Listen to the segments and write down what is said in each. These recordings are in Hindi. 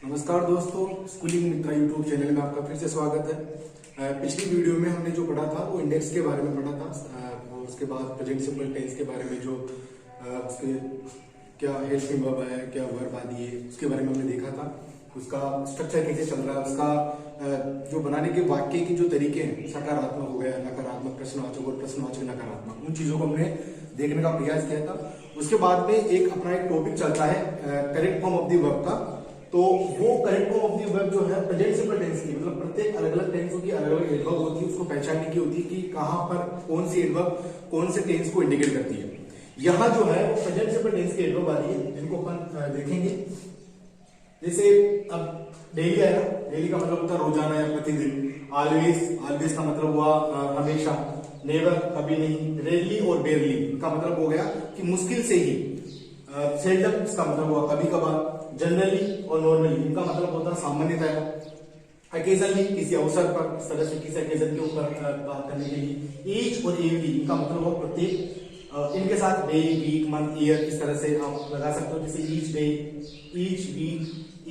नमस्कार दोस्तों, स्कूलिंग मित्रा यूट्यूब चैनल में आपका फिर से स्वागत है। पिछली वीडियो में हमने जो पढ़ा था वो इंडेक्स के बारे में पढ़ा था और उसके बाद प्रेजेंट सिंपल टेंस के बारे में जो उसके क्या हेल्पिंग वर्ब है, क्या वर्ब आदि है, उसके बारे में हमने देखा था। उसका स्ट्रक्चर कैसे चल रहा है, उसका जो बनाने के वाक्य के जो तरीके हैं, सकारात्मक हो गया, नकारात्मक, प्रश्नवाचक और प्रश्नवाचक नकारात्मक, उन चीजों को हमने देखने का प्रयास किया था। उसके बाद में अपना एक टॉपिक चलता है correct form of the verb का। तो वो correct form of the verb जो है प्रेजेंट सिंपल टेंस की, मतलब प्रत्येक अलग अलग टेंसों की अलग अलग एडवर्ब होती है, उसको पहचानने की होती है कि कहां पर कौन सी एडवर्ब कौन से टेंस को इंडिकेट करती है। यहाँ जो है वो प्रेजेंट सिंपल टेंस की एडवर्ब आ रही है, जिनको अपन देखेंगे। जैसे अब डेली है ना, डेली का मतलब होता है रोजाना या प्रतिदिन। ऑलवेज, ऑलवेज का मतलब हुआ हमेशा। नेवर, कभी नहीं। रेयरली और बेयरली का मतलब हो गया कि मुश्किल से ही। सेल्डम, इसका मतलब हुआ कभी कभार। जनरली और नॉर्मली, इनका मतलब होता है सामान्यतः। अकेजनली, किसी अवसर पर, इस तरह से किसी अकेजन के ऊपर बात करने के लिए। ईच और एवरी, इनका मतलब हुआ प्रत्येक। इनके साथ डे, वीक, मंथ, ईयर, इस तरह से आप लगा सकते हो। जैसे each day, each week,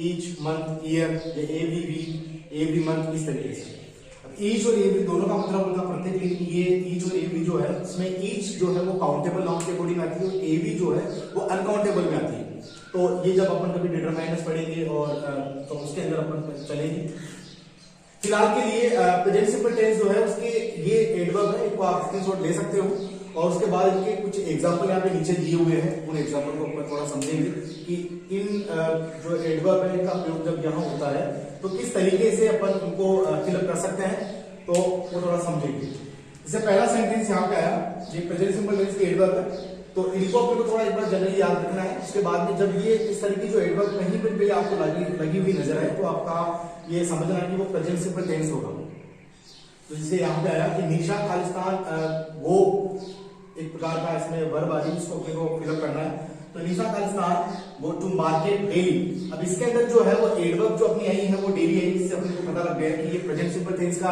each month, year, या एवरी वीक, एवरी मंथ, इस तरीके से। ईच और एवरी दोनों का मतलब होता है प्रत्येक, लेकिन ये ईच और एवरी जो है उसमें ईच जो है वो काउंटेबल नाउन के अकॉर्डिंग आती है और एवरी जो है वो अनकाउंटेबल में आती है। तो ये जब अपन कभी डिटरमाइनर्स पढ़ेंगे और तो उसके अंदर अपन चलेंगे। फिलहाल के लिए प्रेजेंट सिंपल टेंस जो है उसके ये एडवर्ब है, इनको आप स्क्रीनशॉट ले सकते हो। और उसके बाद इनके कुछ एग्जाम्पल यहाँ पे नीचे दिए हुए हैं, उन एग्जाम्पल को अपन थोड़ा समझेंगे कि इन जो एडवर्ब है इनका प्रयोग जब यहाँ होता है तो किस तरीके से अपन उनको फिलअप कर सकते हैं, तो वो थोड़ा समझेंगे। जैसे पहला सेंटेंस यहाँ पे आया, ये प्रेजेंट सिंपल टेंस की एडवर्ब है, तो इनको अपने को थोड़ा एक बार जनरली याद रखना है। उसके बाद में जब ये इस तरह की जो एडवर्ब कहीं पर भी आपको लगी हुई नजर आए तो आपका ये समझना है कि वो प्रेजेंट सिंपल टेंस होगा। तो जैसे यहाँ पे आया कि निशा खालिस्तान वो एक प्रकार का इसमें वर्ब आ रही है, उसको अपने को फिलअप करना है। तो निशा खालिस्तान गो टू मार्केट डेली। अब इसके अंदर जो है वो एडवर्ब जो अपनी आई है वो डेली है, इससे अपने को पता लग गया कि ये प्रेजेंट सिंपल टेंस का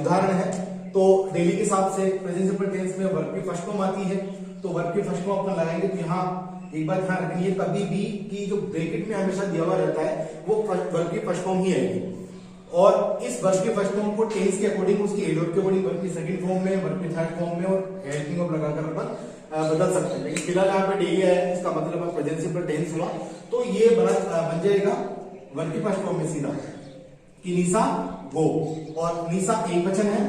उदाहरण है। तो डेली के हिसाब से प्रेजेंट सिंपल टेंस में वर्ब की फर्स्ट फॉर्म आती है, तो वर्ब की फर्स्ट फॉर्म अपन लगाएंगे। तो यहाँ एक बात ध्यान रखनी है, कभी भी की जो ब्रैकेट में हमेशा दिया हुआ रहता है वो वर्ब की फर्स्ट फॉर्म ही आएगी। और इस वर्ब की फर्स्ट फॉर्म को टेंस के अकॉर्डिंग, उसकी एडवर्ब के अकॉर्डिंग वर्ब की सेकंड फॉर्म में, वर्ब की थर्ड फॉर्म में और हेल्पिंग वर्ब लगाकर अपन बदल सकते हैं। लेकिन फिलहाल यहाँ पे डेली है, इसका मतलब प्रेजेंट सिंपल टेंस हुआ। तो ये बन जाएगा वर्ब की फर्स्ट फॉर्म में सीधा कि निशा गो। और निशा एक वचन है,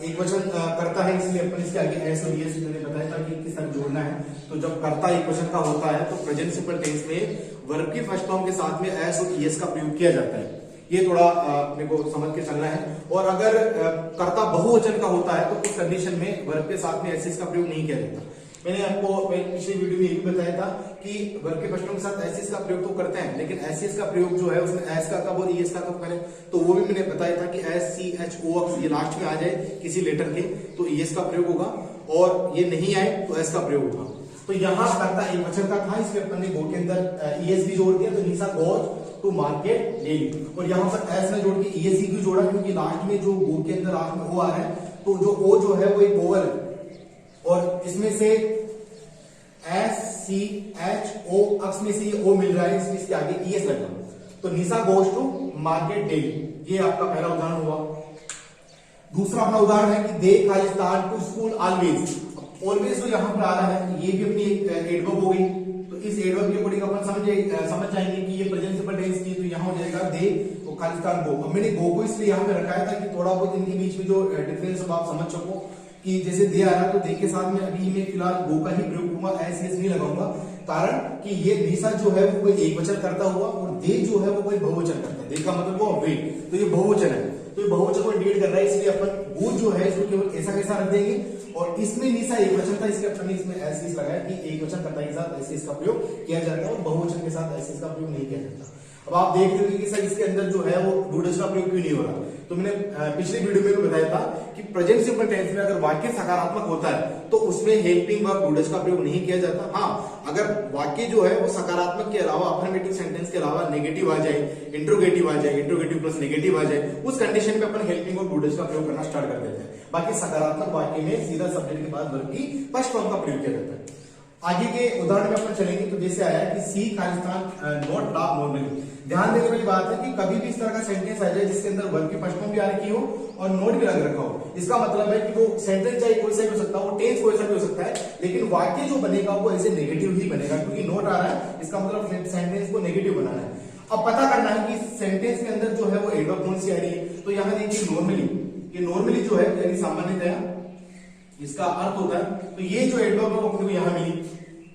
एक वचन करता है, इसलिए अपन इसके आगे एस और यस मैंने बताया था कि किस तरह जोड़ना है। तो जब कर्ता एक वचन का होता है तो प्रेजेंट सिंपल टेंस में वर्ब की फर्स्ट फॉर्म के साथ में एस और यस का प्रयोग किया जाता है। ये थोड़ा अपने को समझ के चलना है। और अगर कर्ता बहुवचन का होता है तो कुछ कंडीशन में वर्ब के साथ में एस का प्रयोग नहीं किया जाता। मैंने आपको पिछले वीडियो में ये भी बताया था कि वर्ब के फर्स्ट फॉर्म के साथ एस का प्रयोग तो करते हैं, लेकिन एस का प्रयोग जो है उसमें एस का कब और ईएस का कब करें, तो वो भी मैंने बताया था कि एस सी एच ओ ये लास्ट में आ जाए किसी लेटर के तो ईएस का प्रयोग होगा, और ये नहीं आए तो एस का प्रयोग होगा। तो यहाँ करता एक वचन का था, इसलिए अपन ने गो के अंदर ईएस भी जोड़ दिया, तो निशा गोज टू मार्केट डेली। और यहाँ पर एस ने जोड़ के ईएस क्यों जोड़ा, क्योंकि लास्ट में जो गो के अंदर आखिर में ओ आ रहा है, तो जो ओ जो है वो एक ओवल है और इसमें से एस सी एच ओ अक्स में से ये ओ मिल रहा है, इसलिए इसके आगे ईएस लगना। तो निशा गोज टू मार्केट डेली, ये आपका पहला उदाहरण हुआ। दूसरा अपना उदाहरण है कि दे खालिस्तान टू स्कूल ऑलवेज। ऑलवेज जो यहाँ पर आ रहा है ये भी अपनी एक एडवर्ब हो गई। तो इस एडवर्ब के अकॉर्डिंग अपन समझ जाएंगे कि ये प्रेजेंट सिंपल टेंस की, तो यहाँ हो जाएगा दे तो खालिस्तान गो। अब मैंने गो को इसलिए यहाँ पे रखा था कि थोड़ा बहुत इनके बीच में जो डिफरेंस आप समझ सको कि जैसे दे आ रहा तो दे के साथ में अभी मैं फिलहाल गो का ही प्रयोग करूंगा, एस यस नहीं लगाऊंगा, कारण कि ये निशा जो है वो कोई एक वचन करता हुआ और दे जो है वो कोई बहुवचन करता है। दे का मतलब वो वे, तो ये बहुवचन है, तो ये बहुवचन को इंडिकेट कर रहा है, इसलिए अपन वो जो है इसको केवल ऐसा कैसा रख देंगे। और इसमें निशा एक वचन था, इसके अपन ने इसमें एस यस लगाया कि एक वचन कर्ता के साथ एस यस का प्रयोग किया जाता है और बहुवचन के साथ एस यस का प्रयोग नहीं किया जाता। अब आप देख रहे हो कि सर इसके अंदर जो है वो डू डज का प्रयोग क्यों नहीं हो रहा। तो मैंने पिछले वीडियो में भी बताया था कि प्रेजेंट सिंपल टेंस में अगर वाक्य सकारात्मक होता है तो उसमें हेल्पिंग वर्ब डू डज का प्रयोग नहीं किया जाता। हाँ, अगर वाक्य जो है वो सकारात्मक के अलावा अफर्मेटिव सेंटेंस के अलावा नेगेटिव आ जाए, इंट्रोगेटिव आ जाए, इंट्रोगेटिव प्लस नेगेटिव आ जाए, उस कंडीशन में अपन हेल्पिंग और डू डज का प्रयोग करना स्टार्ट कर देते हैं। बाकी सकारात्मक वाक्य में सीधा सब्जेक्ट के बाद वर्ब की फर्स्ट फॉर्म का प्रयोग किया जाता है। आगे के उदाहरण में अपन चलेंगे तो जैसे आया कि सी खालिस्तान नॉट लाभ नॉर्मली। ध्यान देने वाली बात है कि कभी भी इस तरह का सेंटेंस आ जाए जिसके अंदर वर्ब की फर्स्ट फॉर्म भी आ रखी हो और नोट भी लग रखा हो, इसका मतलब है कि वो सेंटेंस चाहे कोई सा भी हो सकता है, वो टेंस कोई सा भी हो सकता है, लेकिन वाक्य जो बनेगा वो ऐसे नेगेटिव ही बनेगा, क्योंकि नोट आ रहा है, इसका मतलब सेंटेंस को नेगेटिव बनाना है। अब पता करना है कि सेंटेंस के अंदर जो है वो एडवर्ब कौन सी आ रही है। तो यहाँ देखिए नॉर्मली, ये नॉर्मली जो है यानी सामान्यतया इसका अर्थ होता है, तो ये जो एडवर्ब है वो अपने को यहाँ मिली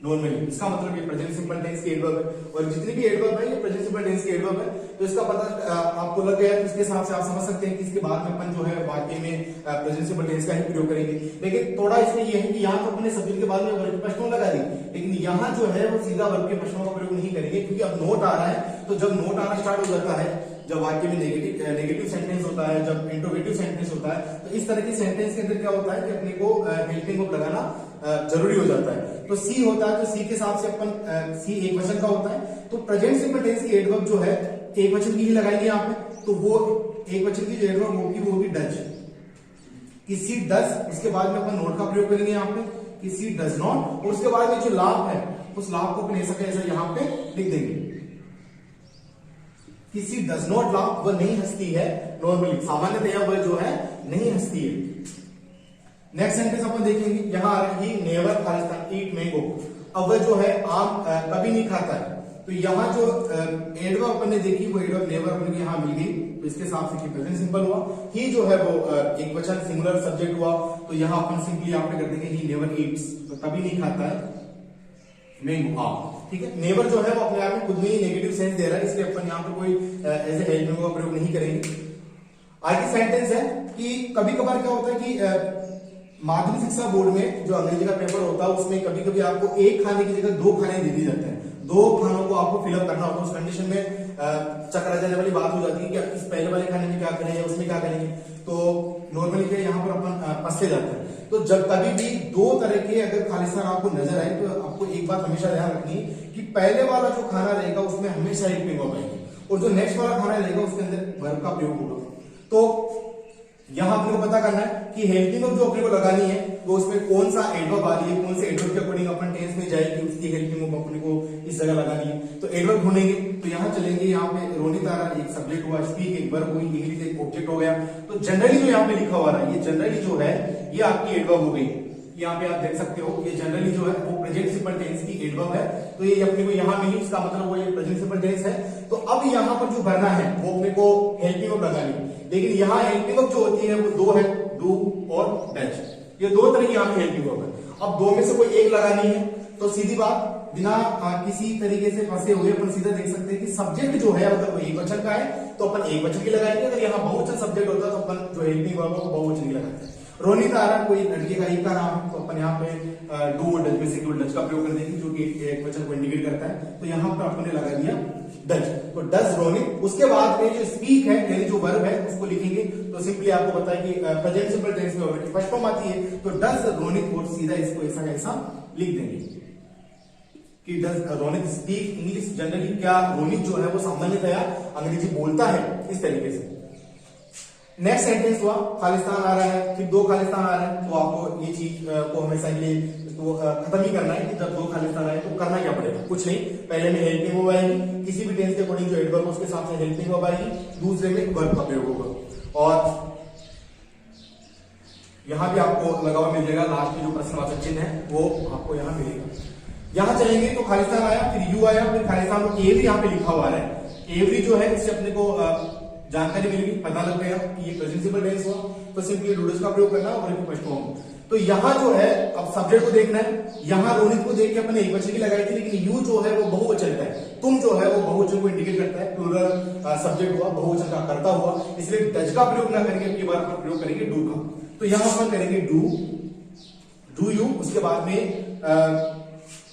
नॉर्मली, इसका मतलब ये प्रेजेंट सिंपल टेंस की एडवर्ब है, और जितनी भी एडवर्ब है ये प्रेजेंट सिंपल टेंस की एडवर्ब है। तो इसका पता आपको लग गया, तो इसके हिसाब से आप समझ सकते हैं कि इसके बाद में अपन जो है वाक्य में प्रेजेंट सिंपल टेंस का ही प्रयोग करेंगे। लेकिन थोड़ा इसमें ये है कि यहाँ तो अपने सब्जेक्ट के बाद में वर्ब की फर्स्ट फॉर्म लगा दी, लेकिन यहाँ जो है वो सीधा वर्ब के फर्स्ट फॉर्म का प्रयोग नहीं करेंगे, क्योंकि अब नोट आ रहा है। तो जब नोट आना स्टार्ट हो जाता है, जब वाक्य में नेगेटिव सेंटेंस होता है, जब इंट्रोगेटिव सेंटेंस होता है, तो इस तरह की सेंटेंस के अंदर क्या होता है कि अपने को हेल्पिंग वर्ब लगाना जरूरी हो जाता है। तो सी होता है, तो सी के हिसाब से अपन सी एक वचन का होता है, तो प्रेजेंट सिंपल टेंस की एडवर्ब जो है एक वचन की ही लगाएंगे यहाँ पे। तो वो एक वचन की जो एडवर्ब होगी वो होगी डज, कि सी डज, उसके बाद में अपन नोट का प्रयोग करेंगे यहाँ पे कि सी डज नॉट, और उसके बाद में जो लाभ है उस लाभ को अपन ऐसा कैसा यहाँ पे लिख देंगे कि सी डज नॉट लाभ, वह नहीं हंसती है नॉर्मली, सामान्यतया वह जो है नहीं हंसती है। नेक्स्ट सेंटेंस अपन देखेंगे, यहां आ रहा है he never Khalistan eat mango. अब वह जो है आम कभी नहीं खाता है, तो यहाँ जो एडवर्ब अपन ने देखी वो एडवर्ब नेवर अपन यहाँ मिल गई, तो इसके हिसाब से प्रेजेंट सिंपल हुआ। ही जो है वो एक वचन सिंगुलर सब्जेक्ट हुआ, तो यहाँ अपन सिंपली यहाँ पे कर देंगे ही नेवर ईट्स, तो कभी नहीं खाता है मैंगो आम। ठीक है, नेवर जो है वो अपने आप में खुद में ही नेगेटिव सेंस दे रहा है, इसलिए अपन यहाँ पे कोई एज ए हेल्पिंग का प्रयोग नहीं करेंगे। आगे सेंटेंस है कि कभी कभार क्या होता है कि माध्यमिक शिक्षा बोर्ड में जो अंग्रेजी का पेपर होता है उसमें कभी कभी आपको एक खाने की जगह दो खाने दे दिए जाते हैं, दो खानों को आपको फिलअप करना होता है। उस कंडीशन में चकरा जाने वाली बात हो जाती है कि इस पहले वाले खाने में क्या करें या उसमें क्या करेंगे, तो नॉर्मली क्या यहाँ पर अपन फंसे जाते हैं। तो जब कभी भी दो तरह के अगर खालिस्तान आपको नजर आए, तो आपको एक बात हमेशा ध्यान रखनी है कि पहले वाला जो खाना रहेगा उसमें हमेशा हेल्पिंग वर्ब आएगी, और जो नेक्स्ट वाला खाना रहेगा उसके अंदर वर्ब का प्रयोग होगा। तो यहां अपने को पता करना है कि हेल्पिंग वर्ब जो अपने को लगानी है वो उसमें कौन सा एडवर्ब आ रही है, कौन से एडवर्ब के अकॉर्डिंग अपन टेंस में जाएगी, उसकी हेल्पिंग वर्ब अपने को इस जगह लगानी है। तो एडवर्ब ढूंढेंगे, तो यहाँ चलेंगे, यहाँ पे रोनित आ रहा है, एक सब्जेक्ट हुआ, स्पीक एक वर्ब हुई, इंग्लिश एक ऑब्जेक्ट हो गया। तो जनरली जो यहाँ पे लिखा हुआ है, ये जनरली जो है ये आपकी एडवर्ब हो गई। यहाँ पे आप देख सकते हो ये जनरली जो है वो प्रेजेंट सिंपल टेंस की एडवर्ब है, तो ये अपने को यहाँ मिली, इसका मतलब वो ये प्रेजेंट सिंपल टेंस है। तो अब यहाँ पर जो भरना है वो अपने को हेल्पिंग वर्ब लगानी है, लेकिन यहाँ हेल्पिंग वर्ब जो होती है वो दो है, डू और डज, ये दो तरह की यहाँ पे हेल्पिंग वर्ब है। अब दो में से कोई एक लगानी है, तो सीधी बात बिना किसी तरीके से फंसे हुए अपन सीधा देख सकते हैं कि सब्जेक्ट जो है अगर वो एक वचन का है तो अपन एक वचन की लगाएंगे, अगर यहाँ बहुवचन सब्जेक्ट होता है तो अपन जो हेल्पिंग वर्ब है वो बहुवचन की लगाते हैं। रोनित आ रहा है, कोई लड़के का एक का नाम है, तो अपन यहाँ पे डू और डज में से केवल डज का प्रयोग कर देंगे, जो कि एक वचन को इंडिकेट करता है। तो यहाँ पर अपन ने लगा दिया डज, तो डज रोनित। उसके बाद में जो स्पीक है यानी जो वर्ब है उसको लिखेंगे, तो सिंपली आपको पता है कि प्रेजेंट सिंपल टेंस में वर्ब की फर्स्ट फॉर्म आती है, तो डज रोनित, और सीधा इसको ऐसा कैसा लिख देंगे कि does Ronit speak English. Generally क्या रोनित जो है वो सामान्यतया अंग्रेजी बोलता है, इस तरीके से। नेक्स्ट सेंटेंस हुआ खालिस्तान आ रहा है, फिर दो खालिस्तान आ रहे हैं, तो आपको ये चीज को हमेशा के लिए तो खत्म ही करना है कि जब दो खालिस्तान आए तो करना क्या पड़ेगा, कुछ नहीं। पहले में हेल्पिंग वर्ब आएगी, किसी भी टेंस के अकॉर्डिंग जो एडवर्ब उसके साथ में हेल्पिंग वर्ब आएगी, दूसरे में वर्ब का प्रयोग होगा। और यहां भी आपको लगा हुआ मिल जाएगा, लास्ट में जो प्रश्नवाचक चिन्ह है वो आपको यहाँ मिलेगा। यहां चलेंगे तो खालिस्तान आया, फिर यू आया, फिर खालिस्तान को एवरी यहाँ पे लिखा हुआ है। एवरी जो है इससे अपने को जानकारी मिल गई, पता लग गया कि ये प्रेजेंट सिंपल टेंस हुआ, तो सिंपली डू डज का प्रयोग करना और फर्स्ट फॉर्म। तो यहाँ जो है अब सब्जेक्ट को देखना है, यहाँ रोनित को देख के अपने एक वचन की लगाई थी, लेकिन यू जो है वो बहुवचन का है, तुम जो है वो बहुवचन को इंडिकेट करता है, प्लूरल सब्जेक्ट हुआ, बहुवचन का करता हुआ, इसलिए डज का प्रयोग ना करके अपनी बार पर प्रयोग करेंगे डू का। तो यहाँ पर करेंगे डू यू। उसके बाद में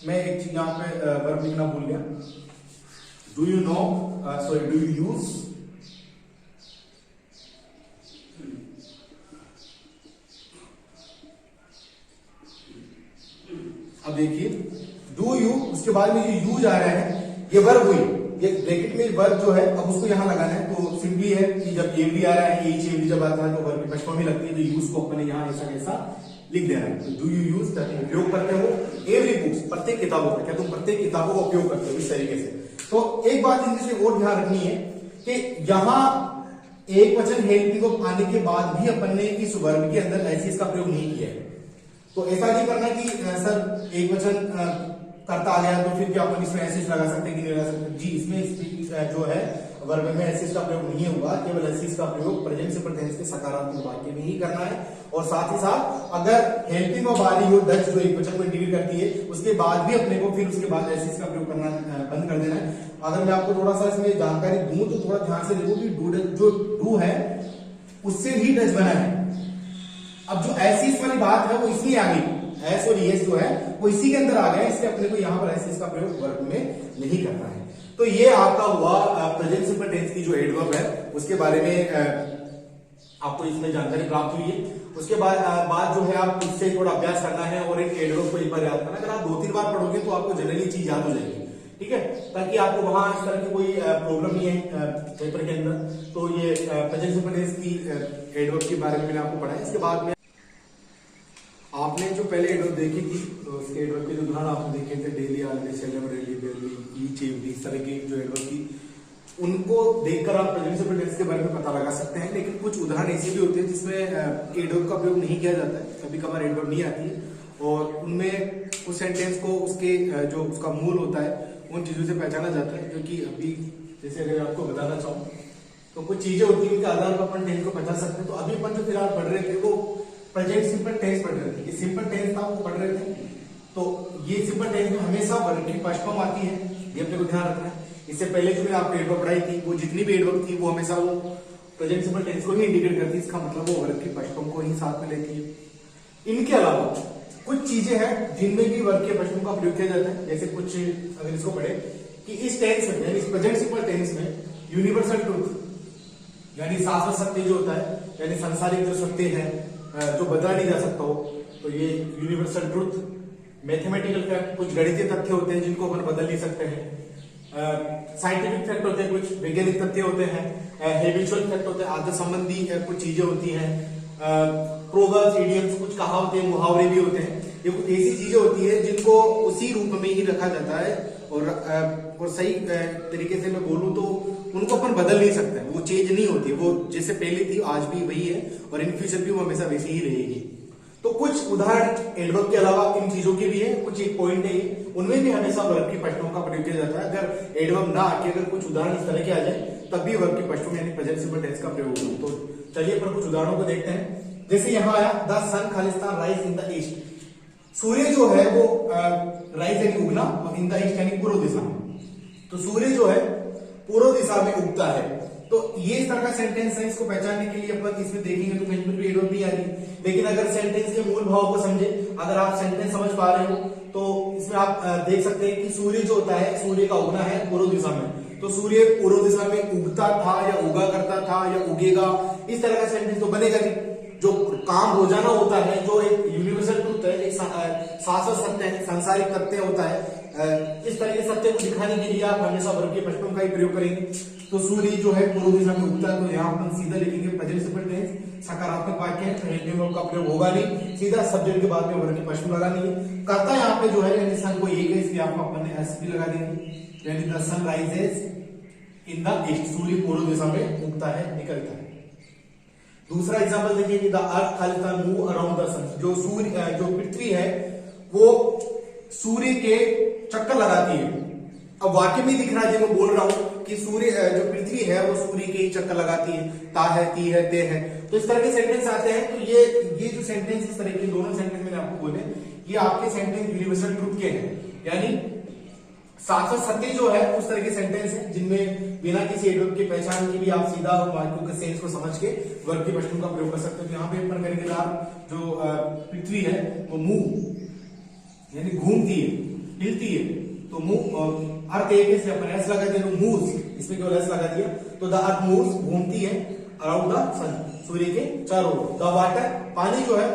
मैं एक चीज यहाँ पे वर्ब लिखना भूल गया, do you know, sorry do you use. अब देखिए डू यू, उसके बाद में ये यूज आ रहा है, ये वर्ब हुई, ये ब्रैकेट में वर्ब जो है अब उसको यहां लगाना है। तो सिंपली है कि जब एवरी आ रहा है, एच एवरी जब आता है तो वर्ब की फर्स्ट फॉर्म ही लगती है, तो यूज को अपने यहां ऐसा कैसा लिख देना है। डू यू यूज, उपयोग करते हो, एवरी बुक्स, प्रत्येक किताबों का, क्या तुम प्रत्येक किताबों का उपयोग करते हो, इस तरीके से। तो एक बात इनसे और ध्यान रखनी है कि यहां एक वचन हेल्पिंग ऑफ आने के बाद भी अपन ने इस वर्ब के अंदर एसिस का प्रयोग नहीं किया है। तो ऐसा नहीं करना कि सर एक वचन करता आ गया तो फिर क्या अपन इसमें एसिस लगा सकते कि नहीं लगा सकते। जी, इसमें जो है वर्ब में एसिस का प्रयोग नहीं होगा, केवल एसिस का प्रयोग प्रेजेंट सिंपल टेंस के सकारात्मक वाक्य में ही करना है। और साथ ही साथ अगर हेल्पिंग ऑफ आ रही हो डच जो एक वचन को इंडिकेट करती है, उसके बाद भी अपने को फिर उसके बाद एसिस का प्रयोग करना बंद कर देना है। अगर मैं आपको थोड़ा सा इसमें जानकारी दूं तो थोड़ा ध्यान से देखो कि जो डू है उससे ही डच बना है। अब जो एसिस वाली बात है वो इसलिए आ गई, एस और एस जो है वो इसी के अंदर आ गया, इसलिए अपने को यहाँ पर एसिस का प्रयोग वर्ब में नहीं करना है। तो ये आपका हुआ प्रेजेंट सिंपल टेंस की जो एडवर्ब है उसके बारे में आपको इसमें जानकारी प्राप्त हुई है। उसके बाद जो है आप इससे थोड़ा अभ्यास करना है और एक एडवर्ब को एक बार याद करना। अगर आप 2-3 बार पढ़ोगे तो आपको जनरली चीज याद हो जाएगी, ठीक है, ताकि आपको वहां इस तरह की कोई प्रॉब्लम नहीं है पेपर के अंदर। तो ये प्रेजेंट सिंपल टेंस की एडवर्ब के बारे में मैंने आपको पढ़ाया। इसके बाद में आपने जो पहले एडवर्ब देखी थी तो उसके एडवर्ब के जो उदाहरण आपने देखे थे, daily, always, seldom, rarely, barely, each, every, इस तरह की जो एडवर्ब थी उनको देखकर आप प्रेजेंट सिंपल टेंस के बारे में पता लगा सकते हैं। लेकिन कुछ उदाहरण ऐसे भी होते हैं जिसमें एडवर्ब का प्रयोग नहीं किया जाता है, कभी कभार एडवर्ब नहीं आती है और उनमें उस सेंटेंस को उसके जो उसका मूल होता है उन चीजों से पहचाना जाता है। क्योंकि अभी जैसे अगर आपको बताना चाहूँ तो कुछ चीजें होती है उनके आधार पर अपन टेंस को पहचान सकते हैं। तो अभी अपन जो फिलहाल पढ़ रहे थे वो प्रेजेंट सिंपल टेंस पढ़ रहे थे, ये सिंपल टेंस था वो पढ़ रहे थे। तो ये सिंपल टेंस में हमेशा वर्ब की फर्स्ट फॉर्म आती है, ये अपने को ध्यान रखना है। इससे पहले जो मैंने आपको एडवर्ब पढ़ाई थी वो जितनी भी एडवर्ब थी वो हमेशा वो प्रेजेंट सिंपल टेंस को ही इंडिकेट करती है, इसका मतलब वो वर्ब की फर्स्ट फॉर्म को ही साथ में लेती है। इनके अलावा कुछ चीजें हैं जिनमें भी वर्ब के फर्स्ट फॉर्म का प्रयोग किया जाता है। जैसे कुछ अगर इसको पढ़े कि इस टेंस में यानी इस प्रेजेंट सिंपल टेंस में यूनिवर्सल ट्रूथ यानी शाश्वत सत्य जो होता है, यानी सांसारिक जो सत्य है जो बदला नहीं जा सकता हो, तो ये यूनिवर्सल ट्रूथ, मैथमेटिकल फैक्ट, कुछ गणितीय तथ्य होते हैं जिनको अपन बदल नहीं सकते हैं, साइंटिफिक फैक्ट होते हैं, कुछ वैज्ञानिक तथ्य होते हैं, हैबिचुअल फैक्ट होते हैं, आदत संबंधी कुछ चीजें होती हैं, प्रोवर्ब्स, इडियम्स, कुछ कहावतें, मुहावरे भी होते हैं। ये कुछ ऐसी चीजें होती है जिनको उसी रूप में ही रखा जाता है और सही तरीके से मैं बोलूं तो उनको अपन बदल नहीं सकते, वो चेंज नहीं होती, वो जैसे पहले थी आज भी वही है और इन फ्यूचर भी वो हमेशा वैसी ही रहेगी। तो कुछ उदाहरण एडवर्ब के अलावा इन चीजों के भी है, कुछ एक पॉइंट है उनमें भी हमेशा वर्ब की फर्स्ट फॉर्म का प्रयोग किया जाता है। अगर एडवर्ब ना आके अगर कुछ उदाहरण इस तरह के आ जाए तब भी वर्ब की फर्स्ट फॉर्म यानी प्रेजेंट सिंपल टेंस का प्रयोग होगा। तो चलिए पर कुछ उदाहरणों को देखते हैं। जैसे यहाँ आया द सन खालिस्तान राइज इन द ईस्ट, सूर्य जो है वो राइज यानी उगना और इन द ईस्ट यानी पूर्व दिशा में, तो सूर्य जो है पूर्व दिशा में उगता है। तो ये इस तरह का सेंटेंस है, इसको पहचानने के लिए अपन इसमें देखेंगे तो कहीं पर भी एडवर्ब नहीं आ रही। लेकिन अगर सेंटेंस के मूल भाव को समझे, अगर आप सेंटेंस समझ पा रहे हो तो इसमें आप देख सकते हैं कि सूर्य जो होता है, सूर्य का उगना है पूर्व दिशा में, तो सूर्य पूर्व दिशा में उगता था या उगा करता था या उगेगा, इस तरह का सेंटेंस तो बनेगा नहीं। जो काम रोजाना होता है, जो एक यूनिवर्सल ट्रूथ है, एक शाश्वत सत्य है, सांसारिक तथ्य होता है, इस तरह के सत्य को दिखाने के लिए आप हमेशा वर्ब के फर्स्ट फॉर्म का ही प्रयोग करेंगे। तो सूर्य जो है पूर्व दिशा में उगता है, तो यहाँ अपन सीधा लिखेंगे प्रेजेंट सिंपल टेंस, सकारात्मक वाक्य है, हेल्पिंग वर्ब का प्रयोग होगा नहीं, सीधा सब्जेक्ट के बाद में वर्ब की फर्स्ट फॉर्म लगानी है। करता यहाँ पे जो है सन को एक है, इसलिए आपको अपन ने एस भी लगा देंगे, यानी the sun rises in the east, सूर्य पूर्व दिशा में उगता है, निकलता है। दूसरा एग्जांपल देखिए कि द अर्थ खालिस्तान मूव अराउंड द सन, जो सूर्य जो पृथ्वी है वो सूर्य के चक्कर लगाती है। अब वाक्य में दिख रहा है, जो मैं बोल रहा हूं कि सूर्य जो पृथ्वी है वो सूर्य के ही चक्कर लगाती है, ता है, ती है, ते है, तो इस तरह के सेंटेंस आते हैं। तो ये जो सेंटेंस इस तरह के दोनों सेंटेंस मैंने आपको बोले, ये आपके सेंटेंस यूनिवर्सल ट्रूथ के हैं, यानी शाश्वत सत्य जो है उस तरह के सेंटेंस है जिनमें बिना किसी एडवर्ब की पहचान के भी आप सीधा वाक्यों के सेंस को समझ के वर्ब की फर्स्ट फॉर्म का प्रयोग कर सकते हो। तो यहाँ पे अपन करेंगे जो पृथ्वी है वो मूव यानी घूमती है, हिलती है, तो मूव अर्थ एक है, अपन एस लगा दिया, मूव्स, इसमें केवल एस लगा दिया, तो द अर्थ मूव्स, घूमती है, अराउंड द सन, सूर्य के चारों ओर। द वाटर, पानी जो है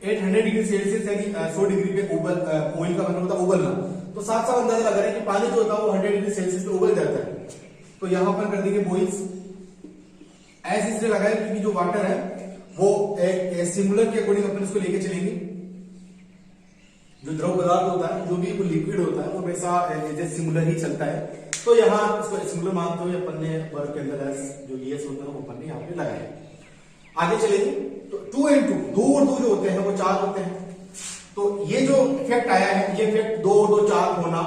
800 डिग्री सेल्सियस यानी 100 डिग्री पे ऑयल का बना होता है उबलना, तो साफ साफ अंदाजा लगा रहे हैं कि पानी जो होता है वो 100 डिग्री सेल्सियस पे उबल जाता है। तो यहां पर कर देंगे बॉइल्स, एस इसलिए लगाए क्योंकि जो वाटर है वो एक सिमुलर के अकॉर्डिंग अपन इसको लेके चलेंगे। जो द्रव पदार्थ होता है, जो भी वो लिक्विड होता है, वो हमेशा सिमुलर ही चलता है। तो यहाँ इसको सिमुलर मानते हुए अपन ने वर्ग के अंदर जो ES होता है वो अपन ने यहाँ पे लगाया। आगे चलेंगे तो 2 and 2, 2 और 2 जो होते हैं वो 4 होते हैं। तो ये जो इफेक्ट आया है, ये इफेक्ट 2 और 2 4 होना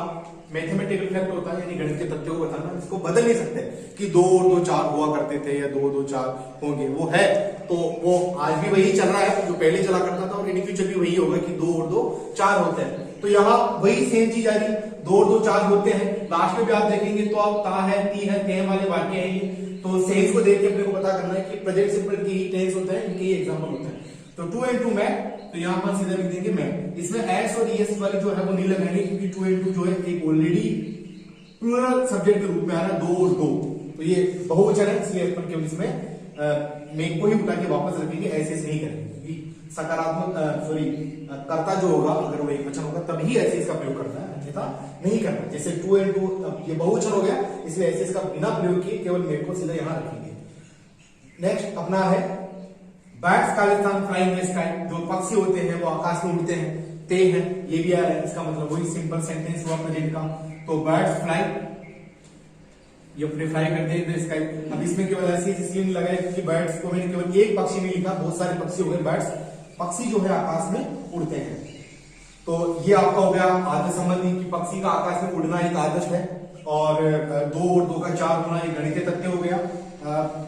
मैथमेटिकल इफेक्ट होता है, यानी गणित के तथ्यों को बताना। इसको बदल नहीं सकते कि 2 और 2 4 हुआ करते थे या 2 और 2 4 होंगे, वो है तो वो आज भी वही चल रहा है जो पहले चला करता था, और इन फ्यूचर भी वही होगा कि 2 और 2 4 होते हैं। तो यहाँ वही सेम चीज आ रही, 2 और 2 4 होते हैं। लास्ट में भी आप देखेंगे तो आप ता है, ती है, ते वाले वाक्य है ये। तो सेंस को देख के अपने को पता करना है कि प्रेजेंट सिंपल के ही टेंस होते हैं, इनके ही एग्जांपल होते हैं। तो 2 and 2 में तो यहाँ पर सीधा लिख देंगे मैं। इसमें एस और ES वाली जो है वो नहीं लगाएंगे, क्योंकि 2 and 2 जो है एक ऑलरेडी प्लूरल सब्जेक्ट के रूप में आ रहा है, 2 और 2। तो ये बहुवचन है, इसलिए अपन केवल इसमें मेक को ही उठा के वापस रखेंगे, ऐसे नहीं करेंगे। क्योंकि सकारात्मक कर्ता जो होगा, अगर वो एक वचन होगा तभी ऐसे इसका प्रयोग करना है, अन्यथा नहीं करना। जैसे 2 and 2 ये बहुवचन हो गया, इसलिए ऐसे इसका बिना प्रयोग किए केवल मेक को सीधा यहाँ रखेंगे। नेक्स्ट अपना है birds Khalistan flying in sky. जो पक्षी होते हैं वो आकाश में उड़ते हैं, ते हैं, ये भी आ रहा है। इसका मतलब वही सिंपल सेंटेंस हुआ प्रेजेंट का। तो बर्ड्स फ्लाई, ये अपने फ्लाई करते हैं स्काई। अब इसमें केवल ऐसे इसलिए नहीं लगाया क्योंकि बर्ड्स को मैंने केवल एक पक्षी नहीं लिखा, बहुत सारे पक्षी हो गए। बर्ड्स पक्षी जो है आकाश में उड़ते हैं। तो ये आपका हो गया आदर्श संबंधी कि पक्षी का आकाश में उड़ना एक आदर्श है, और 2 और 2 का 4 होना एक गणितीय तथ्य हो गया।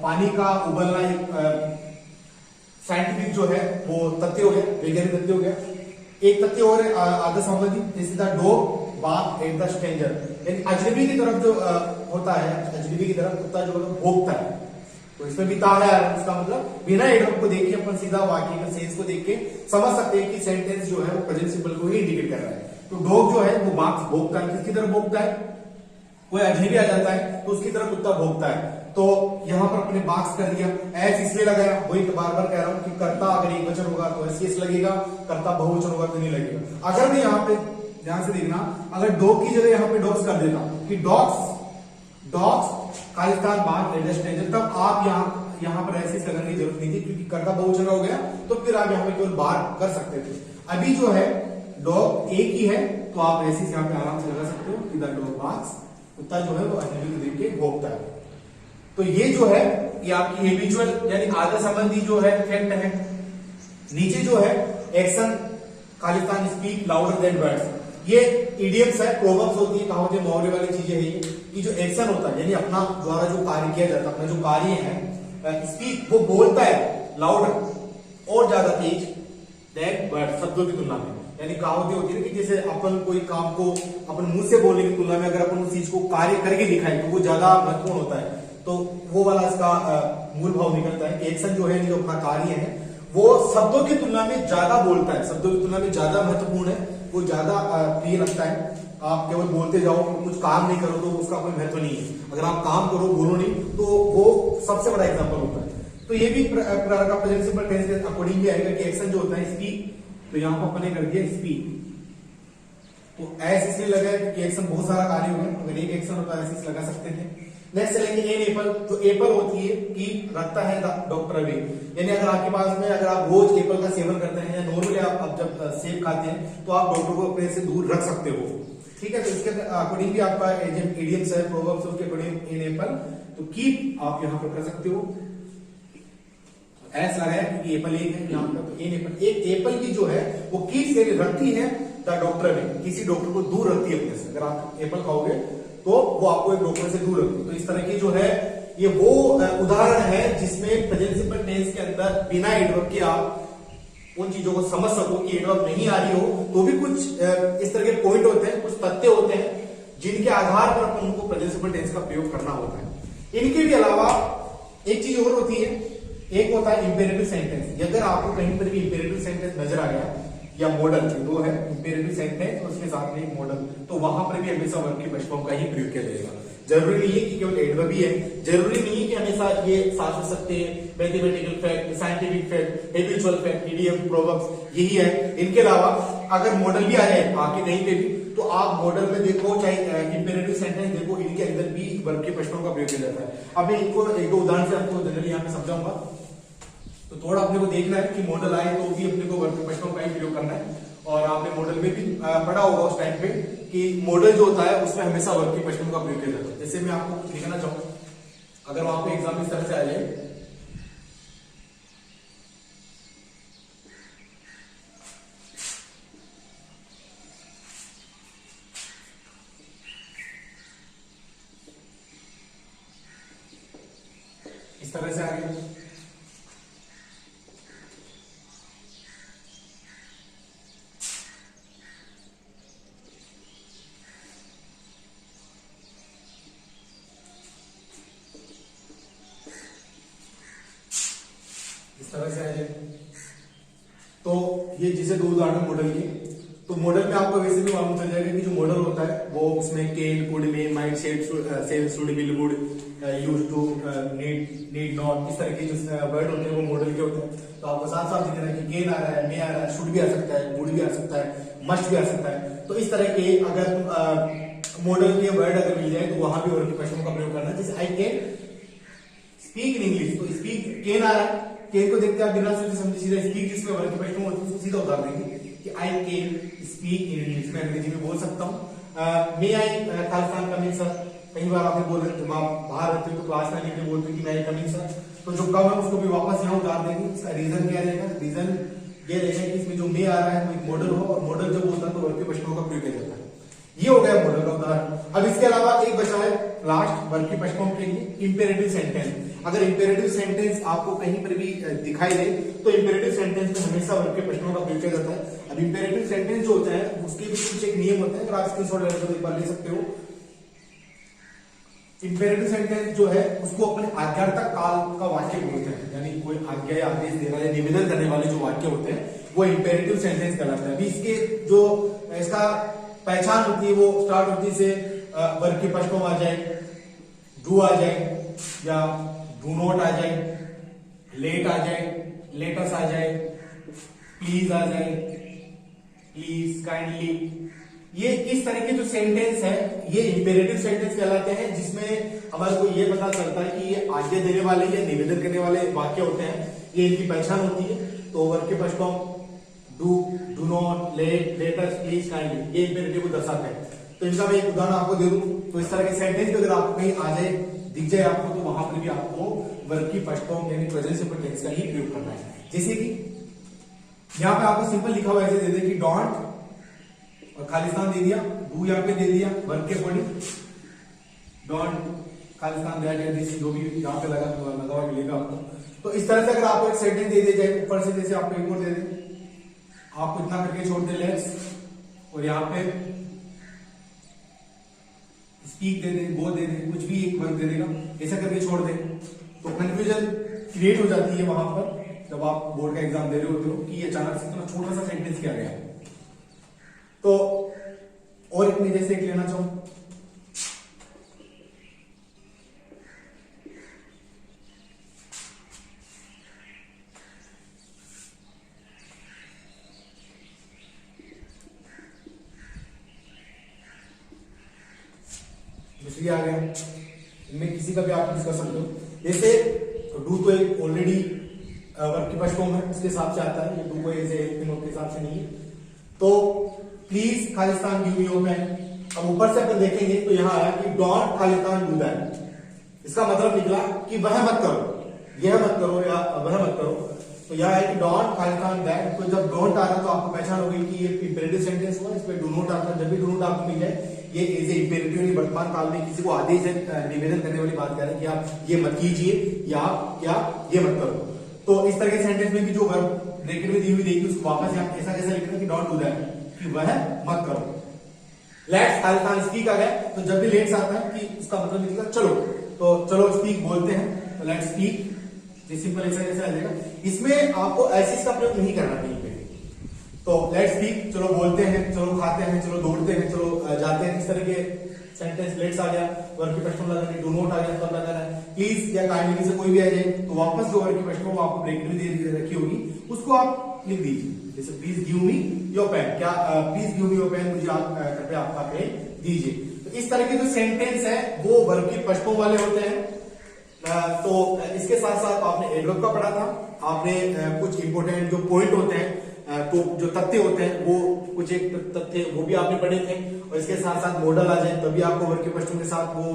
पानी का उबलना एक साइंटिफिक जो है वो तथ्य हो गया, वैज्ञानिक तथ्य हो गया। एक तथ्य और आदर्श संबंधी, जैसे the dog bark at the stranger, यानी अजनबी की तरफ जो होता है, अजनबी की तरफ कुत्ता जो भौंकता है। तो इसमें भी ता है, इसका मतलब बिना एडवर्ब को देख के अपन सीधा वाक्य का सेंस को देख के समझ सकते हैं कि सेंटेंस जो है वो प्रेजेंट सिंपल को ही इंडिकेट कर रहा है। तो डॉग जो है वो बार्क भौंकता है, किसकी तरफ भौंकता है? कोई अजनबी आ जाता है तो उसकी तरफ कुत्ता भौंकता है। तो यहाँ पर अपने बाक्स कर दिया, एस इसलिए लगाया, वही बार बार कह रहा हूं कि कर्ता अगर एक वचन होगा तो एस लगेगा, कर्ता बहुवचन होगा तो नहीं लगेगा। अगर मैं यहाँ पे ध्यान से देखना, अगर डॉग की जगह यहाँ पे डॉग्स कर देता कि dogs Khalistan bark at the stranger, तब आप यहाँ पर ऐसे लगाने की जरूरत नहीं थी, क्योंकि कर्ता बहुवचन हो गया तो फिर आप यहाँ पे केवल बार्क कर सकते थे। अभी जो है डॉग एक ही है, तो आप ऐसे यहाँ पे आराम से लगा सकते हो कि द डॉग बार्क्स, कुत्ता जो है वो अजनबी को देख के भौंकता है। तो ये जो है ये आपकी हैबिचुअल यानी आदर्श संबंधी जो है इफेक्ट है। नीचे जो है action Khalistan speak louder than words, ये इडियम्स है, प्रोवर्ब्स होती है, कहावतें, मुहावरे वाली चीजें है। ये जो एक्शन होता है यानी अपना द्वारा जो कार्य किया जाता है, अपना जो कार्य है, स्पीक वो बोलता है लाउडर और ज्यादा तेज देन वर्ड्स, शब्दों की तुलना में। यानी कहावतें होती है कि जैसे अपन कोई काम को अपन मुंह से बोलने की तुलना में अगर अपन उस चीज को कार्य करके दिखाए तो वो ज्यादा महत्वपूर्ण होता है। तो वो वाला इसका मूल भाव निकलता है कि एक्शन जो है, जो अपना कार्य है, वो शब्दों की तुलना में ज्यादा बोलता है, शब्दों की तुलना में ज्यादा महत्वपूर्ण है, वो ज्यादा प्रिय लगता है। आप केवल बोलते जाओ, कुछ काम नहीं करो तो उसका कोई महत्व नहीं है। अगर आप काम करो, बोलो नहीं, तो वो सबसे बड़ा एग्जाम्पल होता है। तो ये भी प्रकार का प्रेजेंट सिंपल टेंस के अकॉर्डिंग भी आएगा कि एक्शन जो होता है स्पीक, तो यहाँ पर अपने कर दिया स्पीक, तो ऐसे इसलिए लगा क्योंकि एक्शन बहुत सारा कार्य हो गया, अगर एक एक्शन होता है ऐसे लगा सकते थे। नेक्स्ट चलेंगे एन एपल, जो एपल होती है कि रखता है डॉक्टर अवे, यानी अगर आपके पास में अगर आप रोज एपल का सेवन करते हैं या नॉर्मली आप जब सेब खाते हैं तो आप डॉक्टर को अपने से दूर रख सकते हो। ठीक है, तो इसके अकॉर्डिंग भी आपका इडियम्स है, प्रोवर्ब्स उसके अकॉर्डिंग एन एपल, तो कीप आप यहाँ पर कर सकते हो। एस लगाया क्योंकि एपल एक है यहाँ पर, तो एन एपल, एक एपल की जो है वो कीप से रखती है द डॉक्टर में, किसी डॉक्टर को दूर रखती है अपने से। अगर आप एपल खाओगे तो वो आपको एक डॉक्टर से दूर रखती है। तो इस तरह की जो है ये वो उदाहरण है जिसमें प्रेजेंट सिंपल टेंस के अंदर बिना एडवर्ब के आप उन चीजों को समझ सको कि एडवर्ब नहीं आ रही हो तो भी कुछ इस तरह के पॉइंट होते हैं, कुछ तथ्य होते हैं जिनके आधार पर अपन उनको प्रेजेंट सिंपल टेंस का प्रयोग करना होता है। इनके भी अलावा एक चीज और होती है, एक होता है इंपेरेटिव सेंटेंस। अगर आपको कहीं पर भी इंपेरेटिव सेंटेंस नजर आ गया या मॉडल, दो है इंपेरेटिव सेंटेंस और उसके साथ में एक मॉडल, तो वहां पर भी हमेशा वर्ब के फर्स्ट फॉर्म का ही प्रयोग किया जाएगा। जरूरी नहीं है कि केवल एडवर्ब ही है, जरूरी नहीं है कि हमेशा ये साथ हो सकते हैं mathematical fact, scientific fact, habitual fact, idiom, proverbs, यही है। इनके अलावा अगर मॉडल भी आ जाए आके कहीं पे भी, तो आप मॉडल में देखो चाहे इंपेरेटिव सेंटेंस देखो, इनके अंदर भी वर्ब के फर्स्ट फॉर्म का प्रयोग किया जाता है। अब मैं इनको एक दो उदाहरण से आपको जनरली यहाँ पे समझाऊंगा। तो थोड़ा अपने को देखना है कि मॉडल आए तो भी अपने को वर्ब के पश्चिमों का ही प्रयोग करना है। और आपने मॉडल में भी पढ़ा होगा उस टाइम पे कि मॉडल जो होता है उसमें हमेशा वर्ब के पश्चिमों का प्रयोग किया जाता है। जैसे मैं आपको कुछ लिखना चाहूँ, अगर वहां पे एग्जाम इस तरह से आ जाए, इस तरह से आ गया, इस तरह से आ जाए। तो ये जैसे दो उदाहरण मॉडल के, तो मॉडल में आपको वैसे भी मालूम चल जाएगा कि जो मॉडल होता है वो उसमें can, could, may, might, shall, should, will, would, use to, need not, इस तरह के जो वर्ड होते हैं वो मॉडल के होते हैं। तो आपको साफ साफ दिख रहा है कि केन आ रहा है, मे आ रहा है, शुड भी आ सकता है, वुड भी आ सकता है, मस्ट भी आ सकता है। तो इस तरह के अगर मॉडल के वर्ड अगर मिल जाए तो वहां भी वर्ब के पश्चिमों का प्रयोग करना है। जैसे I can speak in English, तो स्पीक केन आ रहा है, केन को देखते आप बिना सोचे समझे सीधा स्पीक जिसमें वर्ब के पश्चिम होते हैं उसको सीधा उतार देंगे कि I can speak in English, मैं अंग्रेजी में बोल सकता हूँ। मे आई खालिस्तान कम इन सर, कई बार आपने बोल रहे जब आप बाहर रहते हो तो क्लास में लिखने बोलते हो कि मैं कम इन सर, तो जो कम है उसको भी वापस यहाँ उतार देंगे। इसका रीजन क्या रहेगा? रीजन ये रहेगा कि इसमें जो मे आ रहा है वो एक मॉडल हो, और मॉडल जब होता है तो वर्ब के पश्चिमों का प्रयोग किया जाता है। ये हो गया मॉडल का उदाहरण। अब इसके अलावा एक बचा है लास्ट वर्ब के पश्चिमों के लिए इंपेरेटिव सेंटेंस। अगर इंपेरेटिव सेंटेंस आपको कहीं पर भी दिखाई दे तो इंपेरेटिव सेंटेंस में हमेशा वर्ब के पश्चिमों का प्रयोग किया जाता है। अब इंपेरेटिव सेंटेंस जो होता है उसके भी कुछ एक नियम होते हैं, अगर आप स्क्रीनशॉट लेकर एक बार ले सकते हो। इंपेरेटिव सेंटेंस जो है उसको अपने आज्ञार्थक काल का वाक्य बोलते हैं, यानी कोई आज्ञा या आदेश देना या निवेदन करने वाले जो वाक्य होते हैं वो इंपेरेटिव सेंटेंस कहलाते हैं। अभी इसके जो इसका पहचान होती है वो स्टार्ट होती है से वर्ब के पश्चिमों आ जाए, डू आ जाए, या डू नॉट आ जाए, लेट आ जाए, लेटस आ जाए, प्लीज आ जाए, प्लीज, काइंडली। ये इस तरह के जो सेंटेंस है ये इंपेरेटिव सेंटेंस कहलाते हैं, जिसमें हमारे को ये पता चलता है कि ये आज्ञा देने वाले या निवेदन करने वाले वाक्य होते हैं, ये इनकी पहचान होती है। तो वर्ब के पश्चिमों do, do not, let, let's, please, kindly, ये इंपेरेटिव को दर्शाते हैं। तो इनका मैं एक उदाहरण आपको दे दूं, तो इस तरह के सेंटेंस भी अगर आपको कहीं आ जाए, दिख जाए आपको, तो वहां पर भी आपको वर्ब की पश्चिमों यानी प्रेजेंट सिंपल टेंस का ही प्रयोग करना है। जैसे कि यहाँ पे आपको सिंपल लिखा हुआ ऐसे दे दे कि डोंट और खालिस्तान दे दिया, डू यहाँ पे दे दिया वर्ब के according, don't Khalistan that this, जो भी यहाँ पे लगा हुआ मिलेगा आपको। तो इस तरह से अगर आपको एक सेंटेंस दे दिया जाए ऊपर से, जैसे आपको एक और दे दे, आपको इतना करके छोड़ दे लेट्स, और यहाँ पे स्पीक दे दे, वो दे दे, कुछ भी एक वर्ब दे देगा, ऐसा करके छोड़ दे, तो कंफ्यूजन क्रिएट हो जाती है वहां पर जब आप बोर्ड का एग्जाम दे रहे होते हो कि अचानक से इतना छोटा सा सेंटेंस क्या गया। तो और इतने जैसे एक लेना चाहूं, दूसरी आ गया, इनमें किसी का भी आप यूज कर सकते हो। जैसे डू तो एक ऑलरेडी वर्ब के पश्चिमों में उसके हिसाब से आता है, ये डू को ऐसे हेल्पिंग के हिसाब से नहीं है। तो please Khalistan give me your pen. अब ऊपर से अपन देखेंगे तो यहाँ आया कि डोंट खालिस्तान डू दैट, इसका मतलब निकला कि वह मत करो, यह मत करो या वह मत करो। तो यह है कि डोंट खालिस्तान दैट, तो जब डोंट आ रहा तो आपको पहचान हो गई कि ये इंपेरेटिव सेंटेंस हुआ, इसमें डू नॉट आता है। जब भी डू नॉट आपको मिल जाए ये इज ए इंपेरेटिव, यानी वर्तमान काल में किसी को आदेश निवेदन करने वाली बात कर रहे हैं कि आप ये मत कीजिए या आप क्या ये मत करो। तो इस तरह के सेंटेंस में भी जो वर्ब ब्रैकेट में दी हुई देखिए उसको वापस यहाँ ऐसा कैसा लिखना कि डोंट डू दैट, कि वह मत करो। लेट्स खालिस्तान स्पीक आ गया, तो जब भी लेट्स आता है कि इसका मतलब निकला चलो, तो चलो स्पीक बोलते हैं, तो लेट्स स्पीक, सिंपल ऐसा कैसा आ जाएगा। इसमें आपको ऐसे का प्रयोग नहीं करना कहीं पे। तो लेट्स स्पीक, चलो बोलते हैं, चलो खाते हैं, चलो दौड़ते हैं, चलो जाते हैं, इस तरह के सेंटेंस। लेट्स आ गया, वर्ब के पश्चिम लगाना, डू नॉट आ गया, तब लगाना है। प्लीज या काइंडली से कोई भी आ जाए तो वापस जो वर्ब के पश्चिम आपको ब्रैकेट में दे रखी होगी उसको आप लिख दीजिए। जैसे please give me your pen, क्या please give me your pen, मुझे आप कृपया आपका पेन दीजिए। तो इस तरह के जो सेंटेंस है वो वर्ब के पश्चिमों वाले होते हैं। तो इसके साथ साथ आपने एडवर्ब का पढ़ा था, आपने कुछ इंपॉर्टेंट जो पॉइंट होते हैं, तो जो तथ्य होते हैं वो कुछ एक तथ्य वो भी आपने पढ़े थे, और इसके साथ साथ मॉडल आ जाए तभी आपको वर्ग के प्रश्नों के साथ वो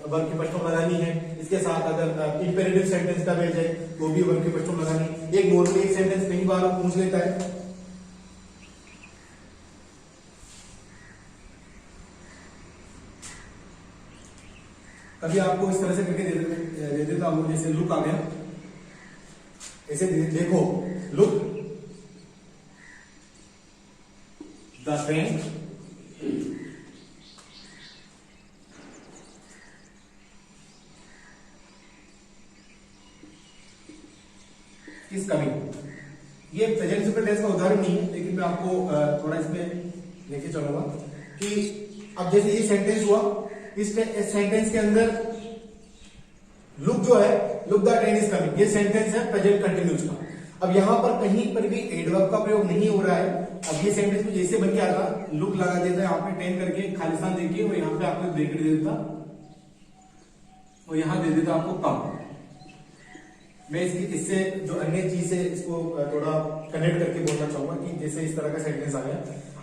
वर्ग के प्रश्नों लगानी है। इसके साथ अगर इंपेरेटिव सेंटेंस का भेज है तो भी वर्ग के प्रश्नों लगानी। एक नॉर्मली एक सेंटेंस कई बार पूछ लेता है, कभी आपको इस तरह से करके दे देता हूं, जैसे लुक आ गया, ऐसे देखो, look the train is coming. ये प्रेजेंट सिंपल टेंस का उदाहरण नहीं है, लेकिन मैं आपको थोड़ा इसमें लेके चलूंगा कि अब जैसे ये सेंटेंस हुआ, इस सेंटेंस के अंदर लुक जो है, look the train is coming, ये सेंटेंस है प्रेजेंट कंटिन्यूस का। अब यहां पर कहीं पर भी एडवर्ब का प्रयोग नहीं हो रहा है। अब ये सेंटेंस में जैसे बन के आता, लुक लगा देता है, यहाँ पे ट्रेन करके खालिस्तान देखिए, और यहाँ पे आपको ब्रेकेट दे देता, और यहां दे देता आपको कम। मैं इससे जो अन्य चीज है इसको थोड़ा कनेक्ट करके बोलना चाहूंगा कि जैसे इस तरह का सेंटेंस आ गया।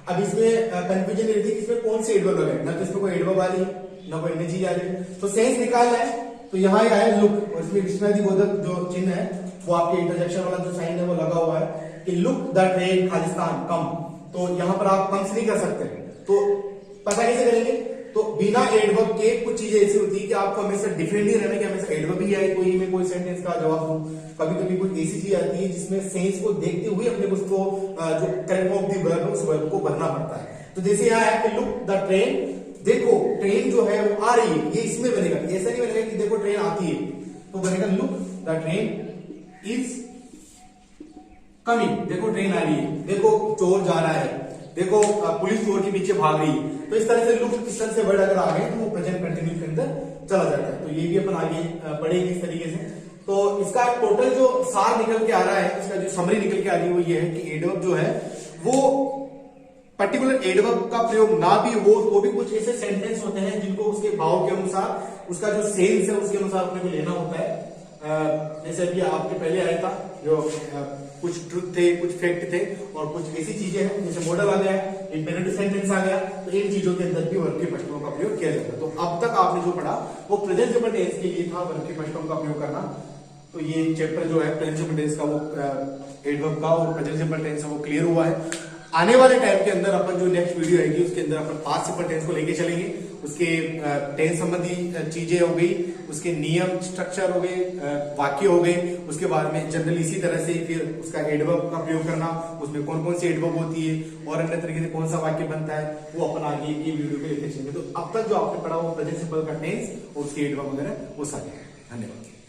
अब इसमें कंफ्यूजन ये थी कि इसमें कौन सी एडवर्ब लगाए, ना तो इसमें कोई एडवर्ब आ रही है ना कोई अन्य चीज आ रही है, तो सेंस निकालना है तो यहाँ आया लुक, और इसमें विस्मयादिबोधक जो चिन्ह है वो आपके इंटरजेक्शन वाला जो साइन है वो लगा हुआ है कि लुक द ट्रेन खालिस्तान कम। तो यहाँ पर आप कम से नहीं कर सकते, तो पता कैसे करेंगे, तो बिना एडवर्ब के कुछ चीजें ऐसी होती है कि आपको हमेशा डिफरेंट ही रहना कि हमेशा एडवर्ब ही आए कोई में कोई सेंटेंस का जवाब दूं। कभी कभी कोई ऐसी चीज आती है जिसमें सेंस को देखते हुए अपने को उसको जो करेक्ट ऑफ द वर्ब उस वर्ब को भरना पड़ता है। तो जैसे यहाँ है कि लुक द ट्रेन, देखो ट्रेन जो है वो आ रही है, ये इसमें बनेगा, ऐसा नहीं बनेगा कि देखो ट्रेन आती है, तो बनेगा look the train is coming, देखो ट्रेन आ रही है, देखो चोर जा रहा है, देखो पुलिस चोर के पीछे भाग रही है। तो इस तरह से लुक, इस तरह से वर्ड अगर आ गए तो वो प्रेजेंट कंटिन्यूस के अंदर चला जाता है। तो ये भी अपन आगे पढ़ेंगे इस तरीके से। तो इसका टोटल जो सार निकल के आ रहा है, इसका जो समरी निकल के आ रही है वो ये है कि एडवर्ब जो है वो पर्टिकुलर एडवर्ब का प्रयोग ना भी हो तो भी कुछ ऐसे सेंटेंस होते हैं जिनको उसके भाव के अनुसार, उसका जो सेंस है उसके अनुसार अपने को लेना होता है। जैसे अभी आपके पहले आया था जो कुछ ट्रुथ थे, कुछ फैक्ट थे, और कुछ ऐसी चीजें हैं जैसे मॉडल आ गया, इंपेरेटिव सेंटेंस आ गया, तो इन चीजों के अंदर भी वर्ग के प्रश्नों का प्रयोग किया जाता है। तो अब तक आपने जो पढ़ा वो प्रेजेंट सिंपल टेंस के लिए था, वर्ग के प्रश्नों का प्रयोग करना। तो ये चैप्टर जो है प्रेजेंट सिंपल टेंस का वो एडवर्ब का और प्रेजेंट सिंपल टेंस वो क्लियर हुआ है। आने वाले टाइम के अंदर अपन जो नेक्स्ट वीडियो आएगी उसके अंदर अपन पास्ट सिंपल टेंस को लेके चलेंगे। उसके टेंस संबंधी चीजें हो गई, उसके नियम स्ट्रक्चर हो गए, वाक्य हो गए, उसके बाद में जनरल इसी तरह से फिर उसका एडवर्ब का प्रयोग करना, उसमें कौन कौन सी एडवर्ब होती है और अन्य तरीके से कौन सा वाक्य बनता है, वो अपन आगे ये वीडियो में लेके चलेंगे। तो अब तक जो आपने पढ़ा वो प्रेजेंट सिंपल का टेंस और उसके एडवर्ब वगैरह वो सारे। धन्यवाद।